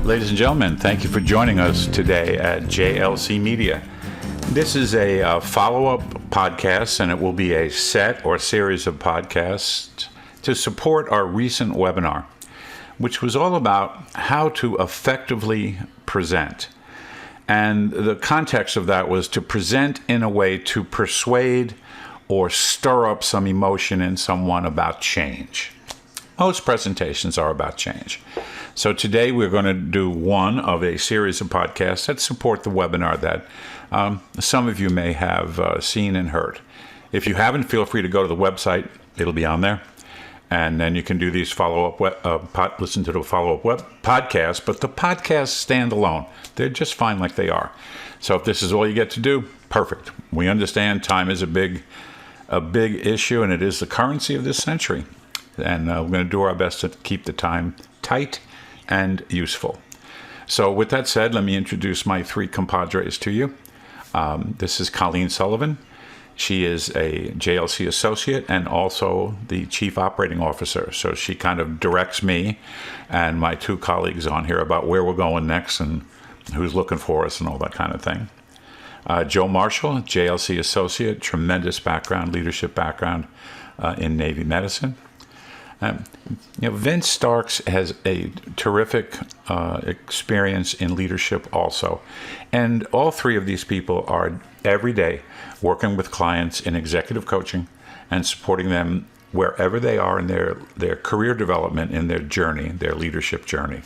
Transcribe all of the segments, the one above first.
Ladies and gentlemen, thank you for joining us today at JLC Media. This is a follow-up podcast, and it will be a set or series of podcasts to support our recent webinar, which was all about how to effectively present. And the context of that was to present in a way to persuade or stir up some emotion in someone about change. Most presentations are about change. So today we're going to do one of a series of podcasts that support the webinar that some of you may have seen and heard. If you haven't, feel free to go to the website. It'll be on there. And then you can do these follow-up, listen to the follow-up podcast, but the podcasts stand alone. They're just fine like they are. So if this is all you get to do, perfect. We understand time is a big issue, and it is the currency of this century. And we're going to do our best to keep the time tight and useful. So with that said, let me introduce my three compadres to you. This is Colleen Sullivan. She is a JLC associate and also the chief operating officer. So she kind of directs me and my two colleagues on here about where we're going next and who's looking for us and all that kind of thing. Joe Marshall, JLC associate, tremendous background, leadership background in Navy medicine. Vince Starks has a terrific experience in leadership also. And all three of these people are every day working with clients in executive coaching and supporting them wherever they are in their career development, in their journey, their leadership journey.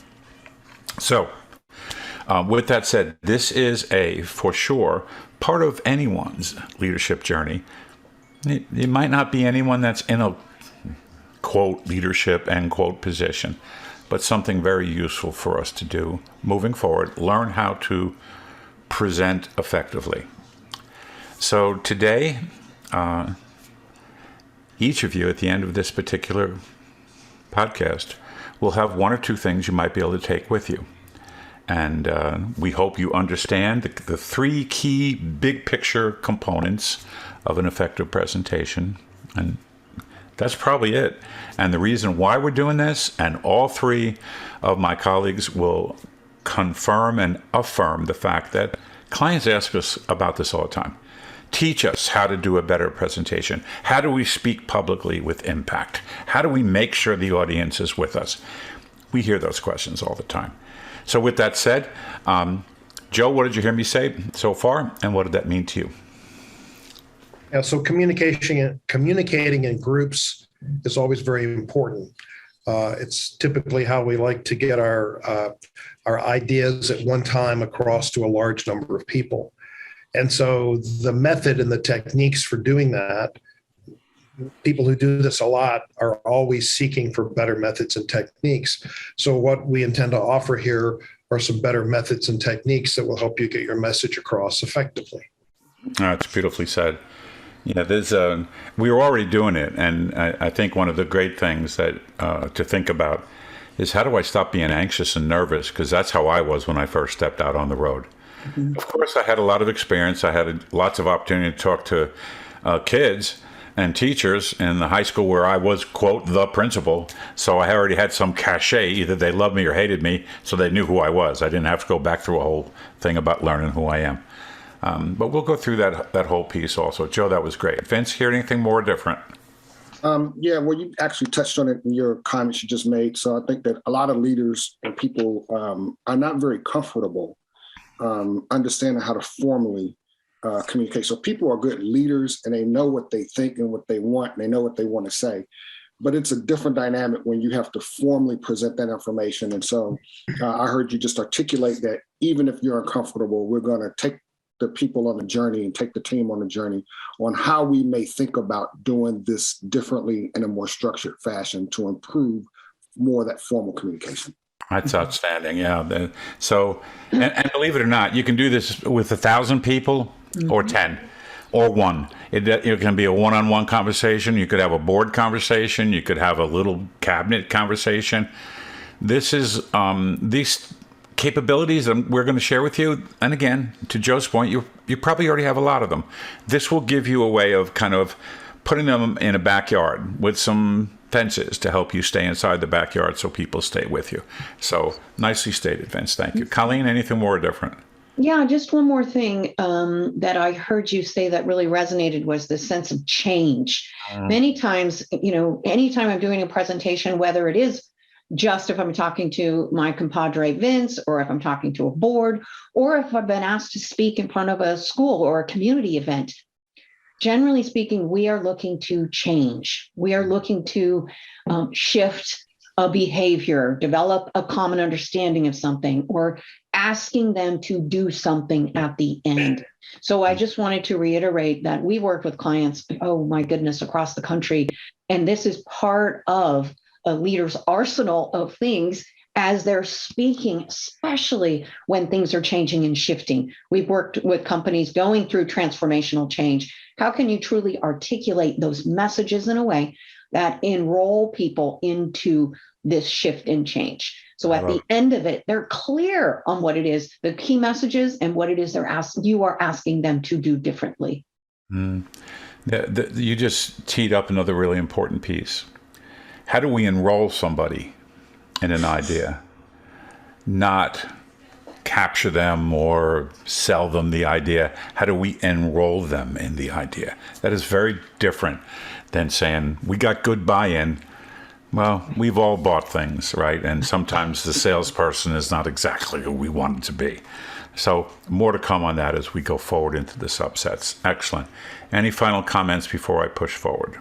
So with that said, this is for sure, part of anyone's leadership journey. It might not be anyone that's in a quote leadership end quote position, but something very useful for us to do moving forward. Learn how to present effectively. So today, each of you at the end of this particular podcast will have one or two things you might be able to take with you. And we hope you understand the three key big picture components of an effective presentation. And that's probably it. And the reason why we're doing this, and all three of my colleagues will confirm and affirm the fact that clients ask us about this all the time. Teach us how to do a better presentation. How do we speak publicly with impact? How do we make sure the audience is with us? We hear those questions all the time. So with that said, Joe, what did you hear me say so far, and what did that mean to you? Yeah, so communicating in groups is always very important. It's typically how we like to get our ideas at one time across to a large number of people. And so the method and the techniques for doing that, people who do this a lot are always seeking for better methods and techniques. So what we intend to offer here are some better methods and techniques that will help you get your message across effectively. That's beautifully said. Yeah, we were already doing it, and I think one of the great things that to think about is how do I stop being anxious and nervous, because that's how I was when I first stepped out on the road. Mm-hmm. Of course, I had a lot of experience. I had lots of opportunity to talk to kids and teachers in the high school where I was, quote, the principal. So I already had some cachet. Either they loved me or hated me, so they knew who I was. I didn't have to go back through a whole thing about learning who I am. But we'll go through that whole piece also. Joe, that was great. Vince, hear anything more different? Yeah, well, you actually touched on it in your comments you just made. So I think that a lot of leaders and people are not very comfortable understanding how to formally communicate. So people are good leaders, and they know what they think and what they want, and they know what they want to say. But it's a different dynamic when you have to formally present that information. And so I heard you just articulate that even if you're uncomfortable, we're going to take the people on the journey and take the team on the journey on how we may think about doing this differently in a more structured fashion to improve more of that formal communication. That's outstanding. Yeah. So, and believe it or not, you can do this with 1,000 people or 10 or one. It can be a one-on-one conversation. You could have a board conversation. You could have a little cabinet conversation. This is these capabilities that we're going to share with you. And again, to Joe's point, you probably already have a lot of them. This will give you a way of kind of putting them in a backyard with some fences to help you stay inside the backyard so people stay with you. So nicely stated, Vince. Thank you. Colleen, anything more or different? Yeah, just one more thing that I heard you say that really resonated was the sense of change. Many times, anytime I'm doing a presentation, whether it is just if I'm talking to my compadre Vince, or if I'm talking to a board, or if I've been asked to speak in front of a school or a community event, generally speaking, we are looking to change. We are looking to shift a behavior, develop a common understanding of something, or asking them to do something at the end. So I just wanted to reiterate that we work with clients, oh my goodness, across the country. And this is part of a leader's arsenal of things as they're speaking, especially when things are changing and shifting. We've worked with companies going through transformational change. How can you truly articulate those messages in a way that enroll people into this shift and change? So at the end of it, they're clear on what it is, the key messages, and what it is you are asking them to do differently. You just teed up another really important piece. How do we enroll somebody in an idea? Not capture them or sell them the idea. How do we enroll them in the idea? That is very different than saying, we got good buy-in. Well, we've all bought things, right? And sometimes the salesperson is not exactly who we want it to be. So more to come on that as we go forward into the subsets. Excellent. Any final comments before I push forward?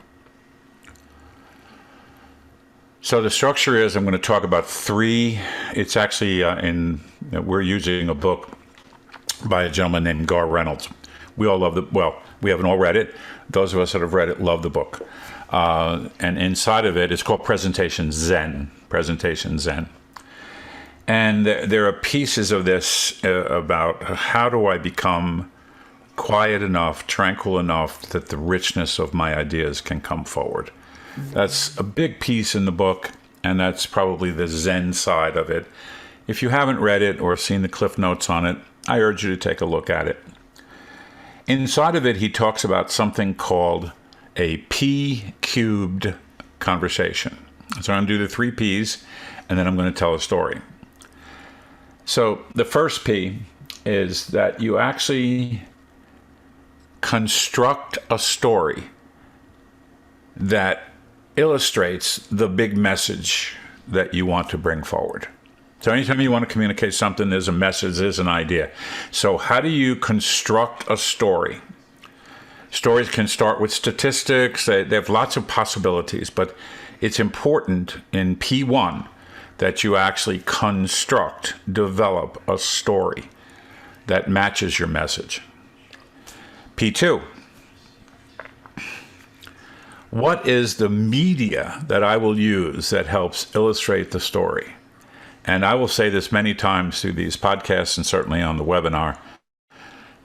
So the structure is, I'm going to talk about three. It's actually we're using a book by a gentleman named Gar Reynolds. We all love we haven't all read it. Those of us that have read it love the book. And inside of it, it's called Presentation Zen. And there are pieces of this about how do I become quiet enough, tranquil enough that the richness of my ideas can come forward. That's a big piece in the book, and that's probably the Zen side of it. If you haven't read it or seen the Cliff Notes on it, I urge you to take a look at it. Inside of it, he talks about something called a P-cubed conversation. So I'm going to do the 3 Ps, and then I'm going to tell a story. So the first P is that you actually construct a story that illustrates the big message that you want to bring forward. So anytime you want to communicate something, there's a message, there's an idea. So how do you construct a story? Stories can start with statistics. They have lots of possibilities, but it's important in P1 that you actually develop a story that matches your message. P2, what is the media that I will use that helps illustrate the story? And I will say this many times through these podcasts and certainly on the webinar.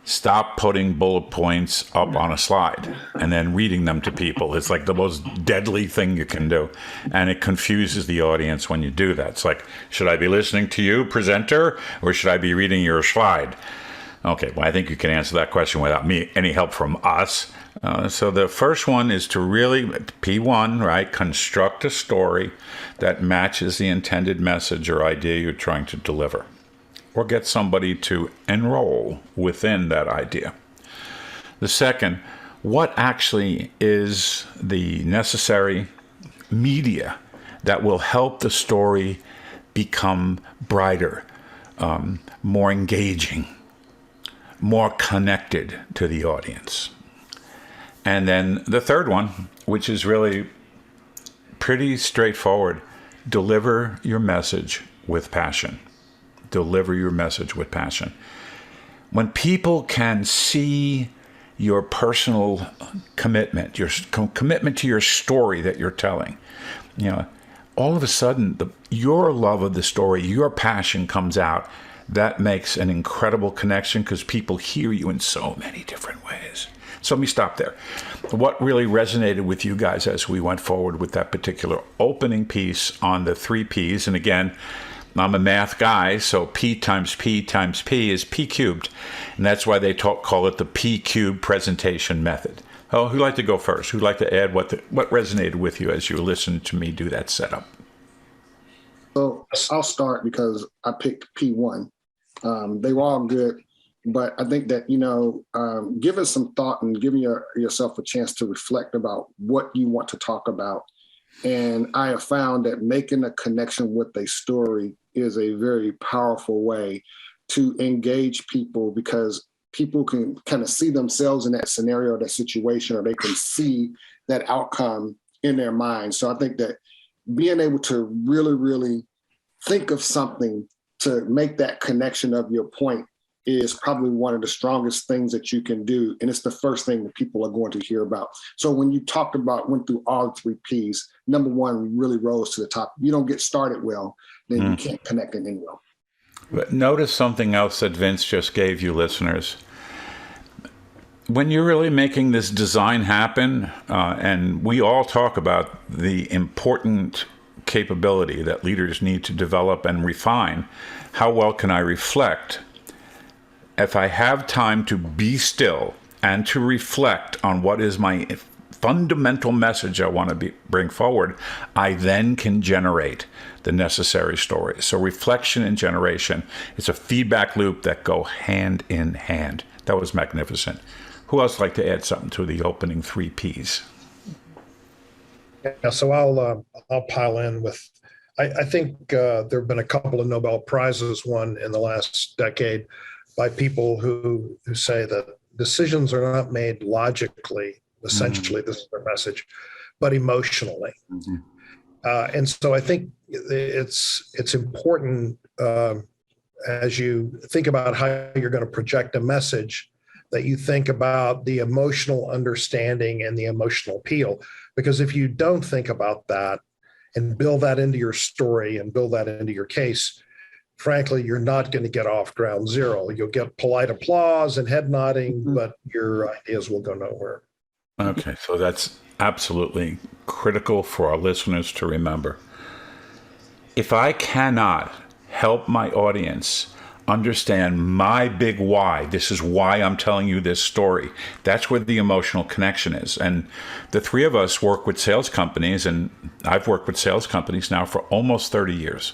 Stop putting bullet points up on a slide and then reading them to people. It's like the most deadly thing you can do. And it confuses the audience when you do that. It's like, should I be listening to you, presenter, or should I be reading your slide? Okay, well, I think you can answer that question without any help from us. So the first one is to really, P1, right, construct a story that matches the intended message or idea you're trying to deliver, or get somebody to enroll within that idea. The second, what actually is the necessary media that will help the story become brighter, more engaging, more connected to the audience? And then the third one, which is really pretty straightforward, deliver your message with passion. Deliver your message with passion. When people can see your personal commitment, your commitment to your story that you're telling, all of a sudden, your love of the story, your passion comes out. That makes an incredible connection because people hear you in so many different ways. So let me stop there. What really resonated with you guys as we went forward with that particular opening piece on the 3 Ps? And again, I'm a math guy, so P times P times P is P cubed. And that's why they call it the P cubed presentation method. Oh, who'd like to go first? Who'd like to add what resonated with you as you listened to me do that setup? So I'll start because I picked P1. They were all good, but I think that, give it some thought and giving yourself a chance to reflect about what you want to talk about. And I have found that making a connection with a story is a very powerful way to engage people, because people can kind of see themselves in that scenario, that situation, or they can see that outcome in their mind. So I think that being able to really, really think of something to make that connection of your point is probably one of the strongest things that you can do. And it's the first thing that people are going to hear about. So when you went through all 3 Ps, number 1 really rose to the top. If you don't get started well, then you can't connect it any well. But notice something else that Vince just gave you, listeners. When you're really making this design happen, and we all talk about the important capability that leaders need to develop and refine, how well can I reflect? If I have time to be still and to reflect on what is my fundamental message I want to bring forward, I then can generate the necessary stories. So reflection and generation, it's a feedback loop that go hand in hand. That was magnificent. Who else would like to add something to the opening 3 Ps? Yeah, so I'll pile in with, I think there have been a couple of Nobel Prizes won in the last decade by people who say that decisions are not made logically, essentially, this is their message, but emotionally. And so I think it's important as you think about how you're going to project a message, that you think about the emotional understanding and the emotional appeal. Because if you don't think about that and build that into your story and build that into your case, frankly, you're not going to get off ground zero. You'll get polite applause and head nodding, but your ideas will go nowhere. Okay, so that's absolutely critical for our listeners to remember. If I cannot help my audience understand my big why, this is why I'm telling you this story, that's where the emotional connection is. And the 3 of us work with sales companies, and I've worked with sales companies now for almost 30 years.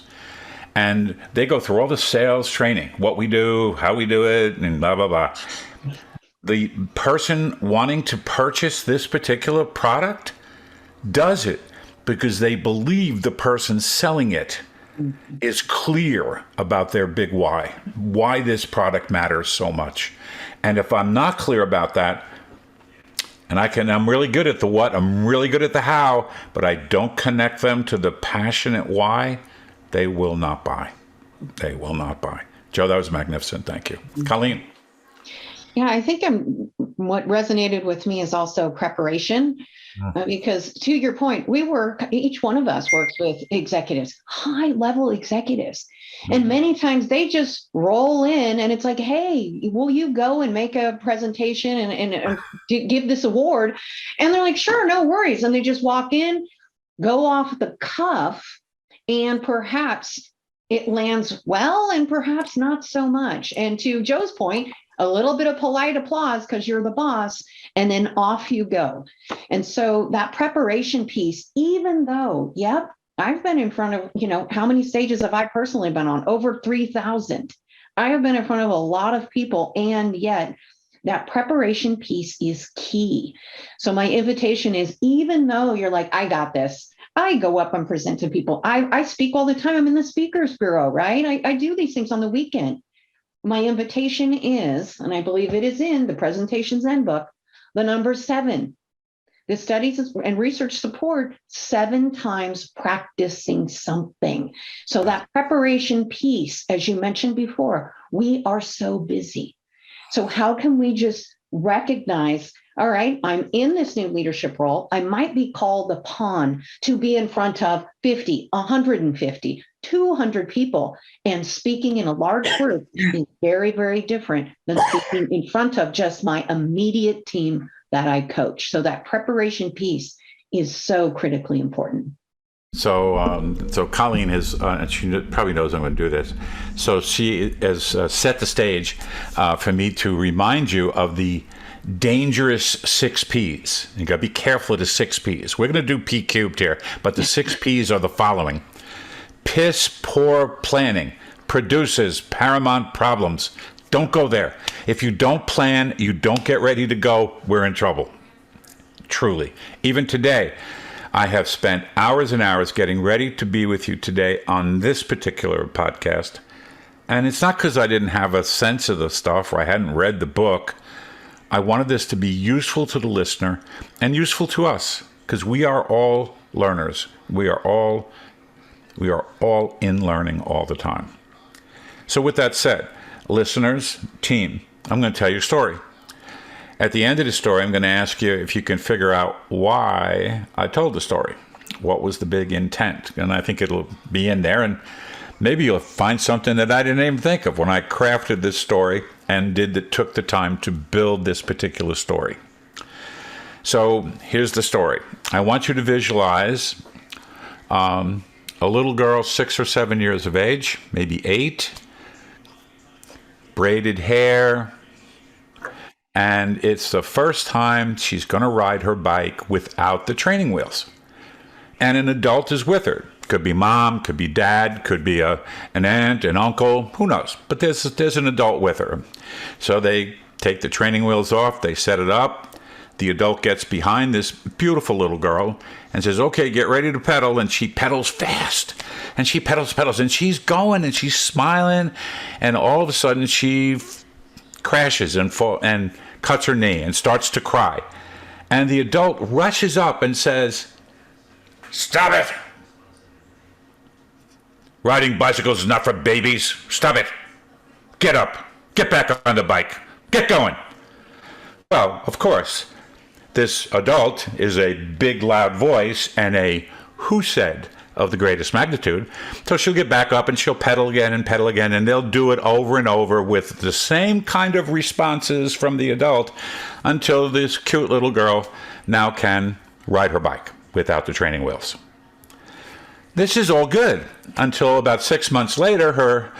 And they go through all the sales training, what we do, how we do it, and blah, blah, blah. The person wanting to purchase this particular product does it because they believe the person selling it is clear about their big why this product matters so much. And if I'm not clear about that, and I'm really good at the what, I'm really good at the how, but I don't connect them to the passionate why, they will not buy. They will not buy. Joe, that was magnificent. Thank you. Colleen. Yeah, I think what resonated with me is also preparation. Because to your point, each one of us works with executives, high level executives. And many times they just roll in and it's like, hey, will you go and make a presentation and give this award? And they're like, sure, no worries. And they just walk in, go off the cuff, and perhaps it lands well and perhaps not so much. And to Joe's point, a little bit of polite applause because you're the boss, and then off you go. And so that preparation piece, even though, I've been in front of, how many stages have I personally been on? Over 3,000. I have been in front of a lot of people, and yet that preparation piece is key. So my invitation is, even though you're like, I got this, I go up and present to people. I speak all the time. I'm in the speakers bureau, right? I do these things on the weekend. My invitation is, and I believe it is in the presentations handbook, the number 7. The studies and research support 7 times practicing something. So that preparation piece, as you mentioned before, we are so busy. So how can we just recognize, all right, I'm in this new leadership role. I might be called upon to be in front of 50, 150, 200 people, and speaking in a large group is very, very different than speaking in front of just my immediate team that I coach. So that preparation piece is so critically important. So Colleen has, and she probably knows I'm going to do this. So she has set the stage for me to remind you of the dangerous 6 P's. You got to be careful of the 6 P's. We're going to do P cubed here, but the 6 P's are the following. Piss poor planning produces paramount problems. Don't go there. If you don't plan, you don't get ready to go, we're in trouble. Truly. Even today, I have spent hours and hours getting ready to be with you today on this particular podcast. And it's not because I didn't have a sense of the stuff or I hadn't read the book. I wanted this to be useful to the listener and useful to us because we are all learners. We are all in learning all the time. So with that said, listeners, team, I'm going to tell you a story. At the end of the story, I'm going to ask you if you can figure out why I told the story. What was the big intent? And I think it'll be in there, and maybe you'll find something that I didn't even think of when I crafted this story and took the time to build this particular story. So here's the story. I want you to visualize a little girl, 6 or 7 years of age, maybe 8, braided hair, and it's the first time she's going to ride her bike without the training wheels. And an adult is with her. Could be mom, could be dad, could be an aunt, an uncle, who knows? But there's an adult with her. So they take the training wheels off, they set it up. The adult gets behind this beautiful little girl and says, okay, get ready to pedal. And she pedals fast. And she pedals, and she's going and she's smiling. And all of a sudden she crashes and cuts her knee and starts to cry. And the adult rushes up and says, stop it. Riding bicycles is not for babies. Stop it. Get up. Get back on the bike. Get going. Well, of course, this adult is a big, loud voice and a who said of the greatest magnitude. So she'll get back up and she'll pedal again, and they'll do it over and over with the same kind of responses from the adult until this cute little girl now can ride her bike without the training wheels. This is all good until about 6 months later, her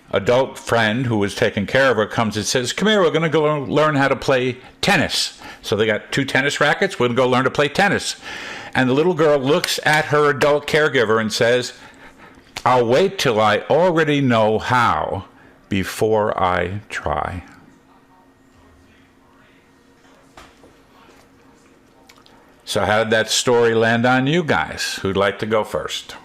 adult friend who was taking care of her comes and says, come here, we're going to go learn how to play tennis. So they got 2 tennis rackets. We're going to go learn to play tennis. And the little girl looks at her adult caregiver and says, I'll wait till I already know how before I try. So how did that story land on you guys? Who'd like to go first?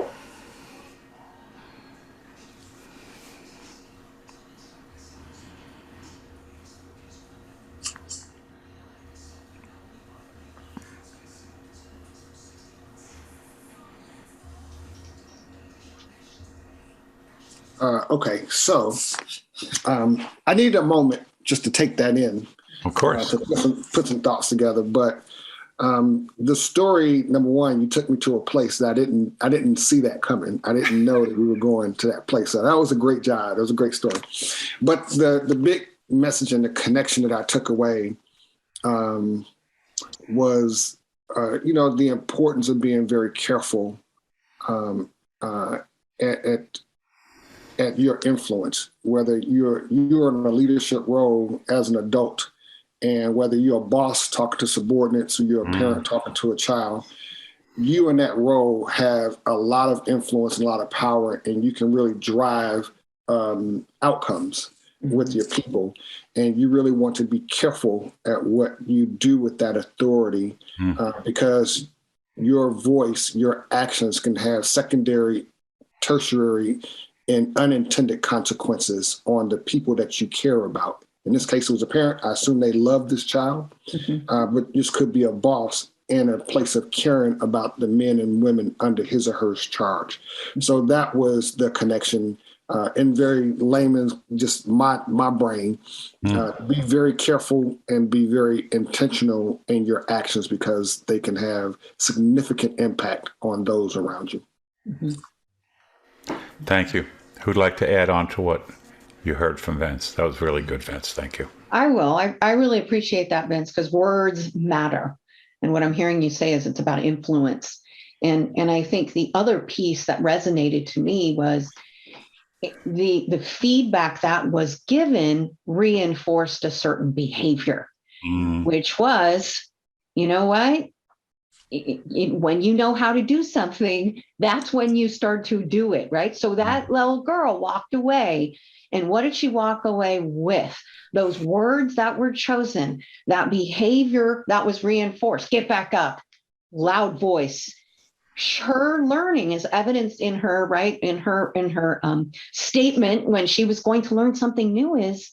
Okay, so I need a moment just to take that in. Of course. To put some thoughts together. But the story, number one, you took me to a place that I didn't see that coming. I didn't know that we were going to that place. So that was a great job. That was a great story. But the big message and the connection that I took away was, the importance of being very careful at your influence, whether you're in a leadership role as an adult, and whether you're a boss talking to subordinates or you're a parent talking to a child, you in that role have a lot of influence and a lot of power, and you can really drive outcomes with your people. And you really want to be careful at what you do with that authority because your voice, your actions can have secondary, tertiary, and unintended consequences on the people that you care about. In this case, it was a parent. I assume they love this child, but this could be a boss in a place of caring about the men and women under his or her charge. So that was the connection. In very layman's, just my brain, be very careful and be very intentional in your actions because they can have significant impact on those around you. Thank you. Who'd like to add on to what you heard from Vince? That was really good, Vince. Thank you. I will. I really appreciate that, Vince, because words matter. And what I'm hearing you say is it's about influence. And I think the other piece that resonated to me was the feedback that was given reinforced a certain behavior, which was, you know what? When you know how to do something, that's when you start to do it, right? So that little girl walked away. And what did she walk away with? Those words that were chosen, that behavior that was reinforced. Get back up, loud voice. Her learning is evidenced in her, right? In her statement when she was going to learn something new is,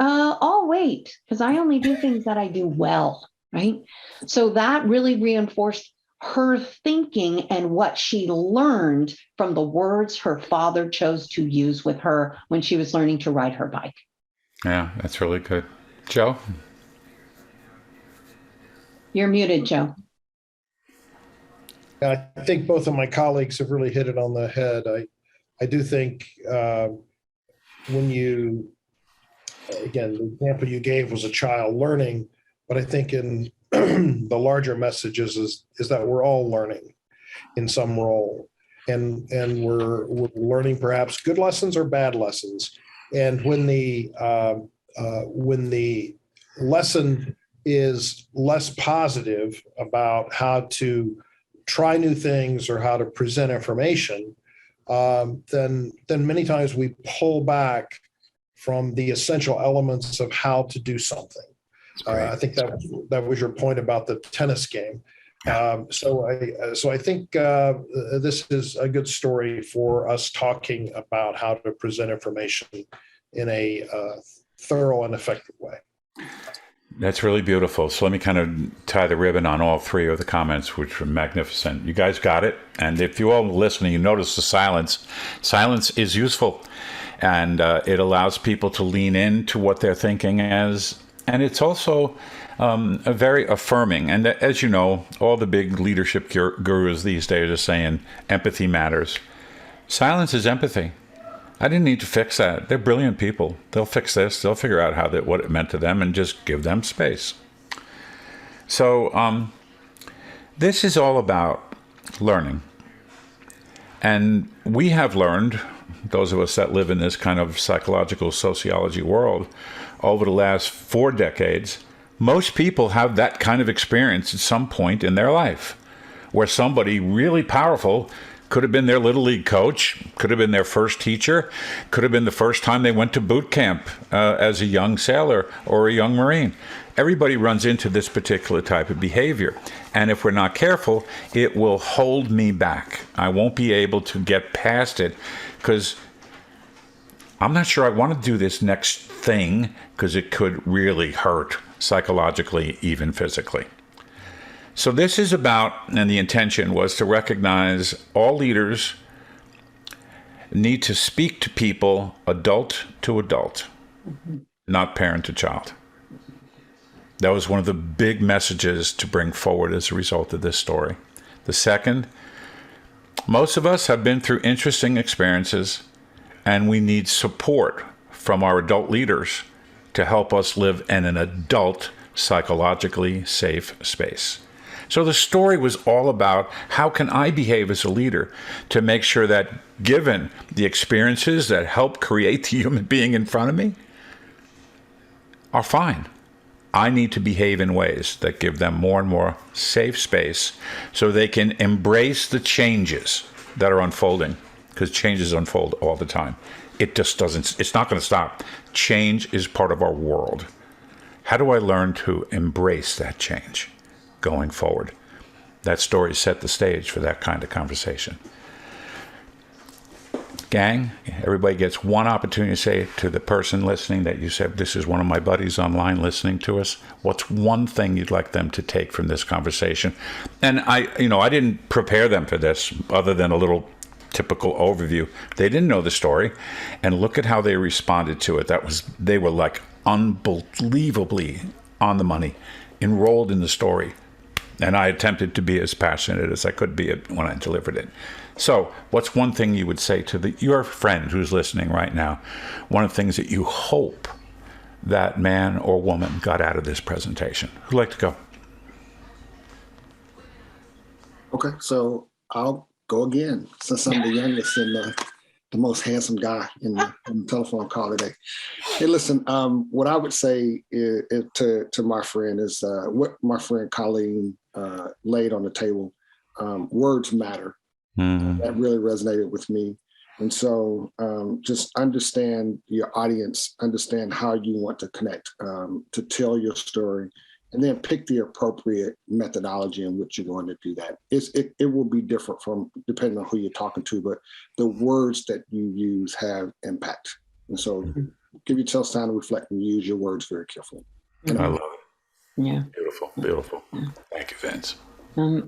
I'll wait, because I only do things that I do well. Right. So that really reinforced her thinking and what she learned from the words her father chose to use with her when she was learning to ride her bike. Yeah, that's really good. Joe? You're muted, Joe. I think both of my colleagues have really hit it on the head. I do think when you, again, the example you gave was a child learning, but I think in the larger message is that we're all learning in some role, and we're learning perhaps good lessons or bad lessons. And when the lesson is less positive about how to try new things or how to present information, then many times we pull back from the essential elements of how to do something. I think that was your point about the tennis game. So I think this is a good story for us talking about how to present information in a thorough and effective way. That's really beautiful. So let me kind of tie the ribbon on all three of the comments, which were magnificent. You guys got it. And if you all listening, you notice the silence. Silence is useful, and it allows people to lean into what they're thinking as. And it's also a very affirming. And as you know, all the big leadership gurus these days are saying empathy matters. Silence is empathy. I didn't need to fix that. They're brilliant people. They'll fix this. They'll figure out what it meant to them, and just give them space. So this is all about learning. And we have learned, those of us that live in this kind of psychological sociology world, over the last 4 decades, most people have that kind of experience at some point in their life, where somebody really powerful could have been their little league coach, could have been their first teacher, could have been the first time they went to boot camp as a young sailor or a young Marine. Everybody runs into this particular type of behavior. And if we're not careful, it will hold me back. I won't be able to get past it because I'm not sure I want to do this next thing, because it could really hurt psychologically, even physically. So this is about, and the intention was to recognize all leaders need to speak to people adult to adult, not parent to child. That was one of the big messages to bring forward as a result of this story. The second, most of us have been through interesting experiences, and we need support from our adult leaders to help us live in an adult, psychologically safe space. So the story was all about how can I behave as a leader to make sure that, given the experiences that help create the human being in front of me, are fine. I need to behave in ways that give them more and more safe space so they can embrace the changes that are unfolding, because changes unfold all the time. It just doesn't, it's not going to stop. Change is part of our world. How do I learn to embrace that change going forward? That story set the stage for that kind of conversation. Gang, everybody gets one opportunity to say to the person listening that you said, this is one of my buddies online listening to us. What's one thing you'd like them to take from this conversation? And I didn't prepare them for this other than a little typical overview. They didn't know the story, and look at how they responded to it. They were like unbelievably on the money, enrolled in the story. And I attempted to be as passionate as I could be when I delivered it. So what's one thing you would say to your friend who's listening right now? One of the things that you hope that man or woman got out of this presentation? Who'd like to go? Okay, so I'll go again since I'm the youngest and the most handsome guy in the telephone call today. Hey, listen, what I would say to my friend is what my friend Colleen laid on the table. Words matter. That really resonated with me. And so just understand your audience, understand how you want to connect, to tell your story, and then pick the appropriate methodology in which you're going to do that. It will be different from depending on who you're talking to, but the words that you use have impact. And so give yourself time to reflect and use your words very carefully. I love it. Yeah. Beautiful, beautiful. Thank you, Vince.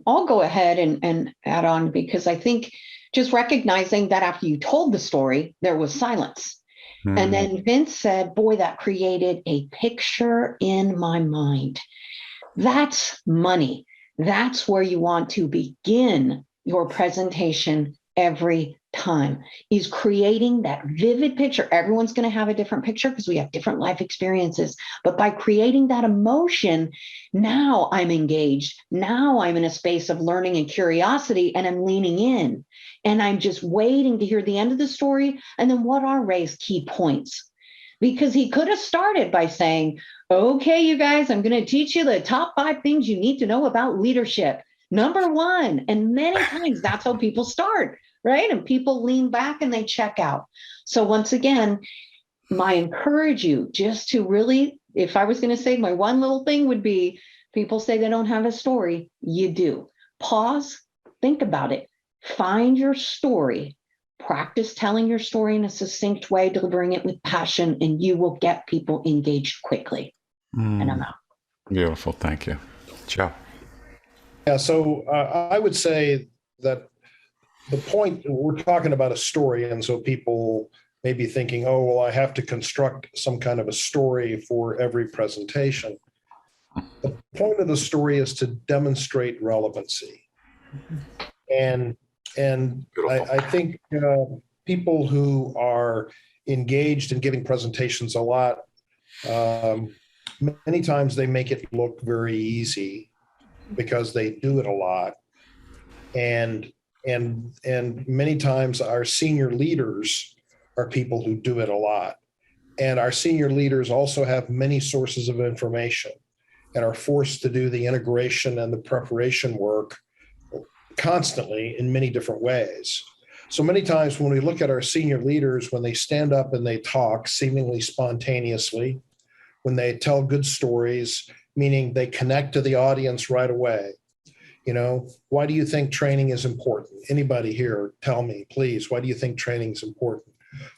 I'll go ahead and add on, because I think just recognizing that after you told the story, there was silence. And then Vince said, boy, that created a picture in my mind. That's money. That's where you want to begin your presentation every time, is creating that vivid picture. Everyone's going to have a different picture because we have different life experiences. But by creating that emotion, now I'm engaged. Now I'm in a space of learning and curiosity, and I'm leaning in. And I'm just waiting to hear the end of the story. And then what are Ray's key points? Because he could have started by saying, okay, you guys, I'm going to teach you the top 5 things you need to know about leadership. Number 1. And many times that's how people start, right? And people lean back and they check out. So once again, I encourage you just to really, if I was going to say my one little thing would be, people say they don't have a story. You do. Pause, think about it. Find your story, practice telling your story in a succinct way, delivering it with passion, and you will get people engaged quickly. And I'm out. Beautiful. Thank you. Joe. Yeah, so I would say that the point, we're talking about a story, and so people may be thinking, oh, well, I have to construct some kind of a story for every presentation. The point of the story is to demonstrate relevancy. And I think people who are engaged in giving presentations a lot, many times they make it look very easy because they do it a lot. And many times our senior leaders are people who do it a lot. And our senior leaders also have many sources of information and are forced to do the integration and the preparation work constantly in many different ways. So many times when we look at our senior leaders, when they stand up and they talk seemingly spontaneously, when they tell good stories, meaning they connect to the audience right away. Why do you think training is important? Anybody here, tell me, please, why do you think training is important?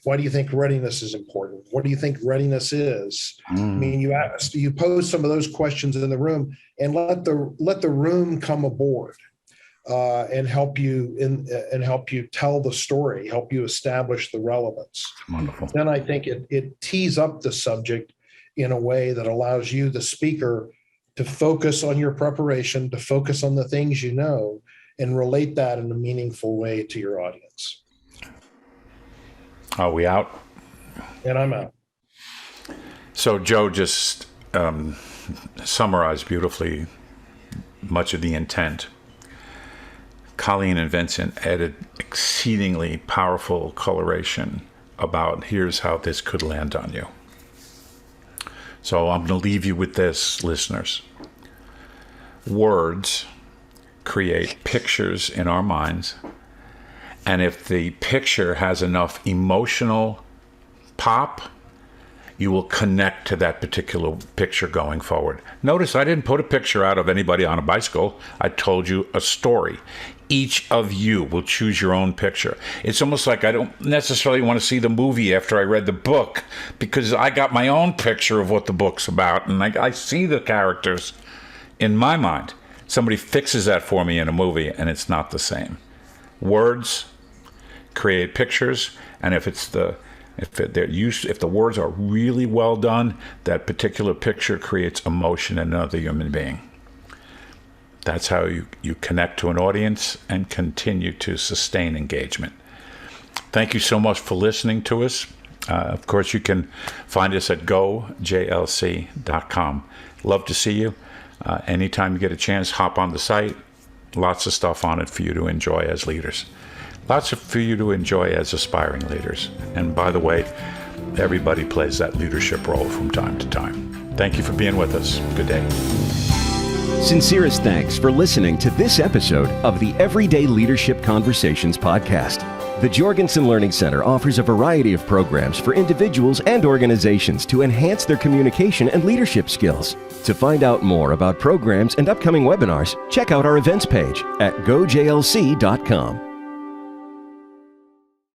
Why do you think readiness is important? What do you think readiness is? I mean, you pose some of those questions in the room and let the room come aboard. And help you tell the story, help you establish the relevance. Wonderful. Then I think it tees up the subject in a way that allows you, the speaker, to focus on your preparation, to focus on the things you know, and relate that in a meaningful way to your audience. Are we out? And I'm out. So Joe just summarized beautifully much of the intent. Colleen and Vincent added exceedingly powerful coloration about here's how this could land on you. So I'm going to leave you with this, listeners. Words create pictures in our minds. And if the picture has enough emotional pop, you will connect to that particular picture going forward. Notice I didn't put a picture out of anybody on a bicycle. I told you a story. Each of you will choose your own picture. It's almost like I don't necessarily want to see the movie after I read the book, because I got my own picture of what the book's about, and I see the characters in my mind. Somebody fixes that for me in a movie, and it's not the same. Words create pictures, and if the words are really well done, that particular picture creates emotion in another human being. That's how you connect to an audience and continue to sustain engagement. Thank you so much for listening to us. Of course, you can find us at gojlc.com. Love to see you. Anytime you get a chance, hop on the site, Lots of stuff on it for you to enjoy as leaders. For you to enjoy as aspiring leaders. And by the way, everybody plays that leadership role from time to time. Thank you for being with us. Good day. Sincerest thanks for listening to this episode of the Everyday Leadership Conversations podcast. The Jorgensen Learning Center offers a variety of programs for individuals and organizations to enhance their communication and leadership skills. To find out more about programs and upcoming webinars, check out our events page at gojlc.com.